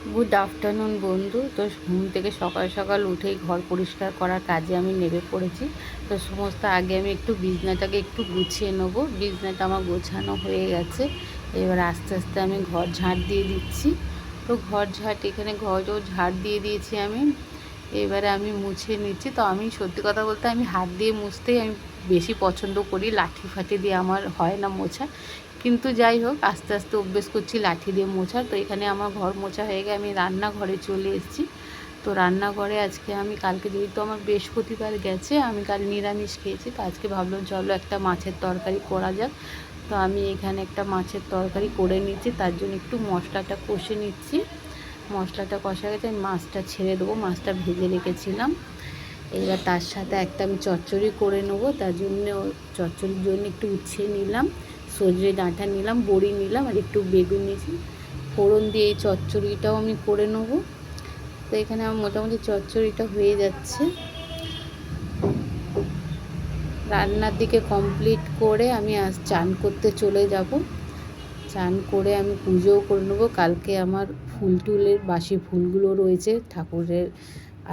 Good afternoon বন্ধু। তো ঘুম থেকে সকাল সকাল উঠেই ঘর পরিষ্কার করার কাজে আমি নেমে পড়েছি। তো সমস্ত আগে আমি একটু বিছনাটাকে একটু গুছিয়ে নেবো। বিছনাটা আমার গোছানো হয়ে গেছে। এবার আস্তে আস্তে আমি ঘর ঝাঁট দিয়ে দিচ্ছি। তো ঘর ঝাঁট এখানে ঘরও ঝাঁট দিয়ে দিয়েছি আমি। এবারে আমি মুছে নিচ্ছি। তো আমি সত্যি কথা বলতে আমি হাত দিয়ে মুছতেই আমি বেশি পছন্দ করি, লাঠি ফাঠি দিয়ে আমার হয় না মোছা। কিন্তু যাই হোক, আস্তে আস্তে অভ্যেস করছি লাঠি দিয়ে মোছার। তো এখানে আমার ঘর মোছা হয়ে গিয়ে আমি রান্নাঘরে চলে এসেছি। তো রান্নাঘরে আজকে আমি কালকে যেহেতু আমার বৃহস্পতিবার গেছে, আমি কাল নিরামিষ খেয়েছি। তো আজকে ভাবলাম চলো একটা মাছের তরকারি করা যাক। তো আমি এখানে একটা মাছের তরকারি করে নিচ্ছি, তার জন্য একটু মশলাটা কষে নিচ্ছি। মশলাটা কষা গেছে, আমি মাছটা ছেড়ে দেবো। মাছটা ভেজে রেখেছিলাম। এবার তার সাথে একটা আমি চচ্চড়ি করে নেবো। তার জন্য চচ্চড়ির জন্য একটু উচ্ছে নিলাম, সজনে ডাঁটা নিলাম, বড়ি নিলাম আর একটু বেগুন নিয়েছি। ফোড়ন দিয়ে এই চচ্চড়িটাও আমি করে নেবো। তো এখানে আমার মোটামুটি চচ্চড়িটা হয়ে যাচ্ছে। রান্নার দিকে কমপ্লিট করে আমি আজ চান করতে চলে যাব। চান করে আমি পুজোও করে নেবো। কালকে আমার ফুল টুলের বাসি ফুলগুলো রয়েছে ঠাকুরের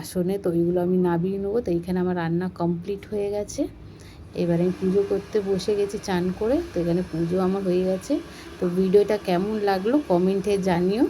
আসনে, তো ওইগুলো আমি নামিয়ে নেবো। তো এইখানে আমার রান্না কমপ্লিট হয়ে গেছে। এবার আমি পুজো করতে বসে গেছি চান করে। তো এখানে পুজো আমার হয়ে গেছে। তো ভিডিওটা কেমন লাগলো কমেন্টে জানিও।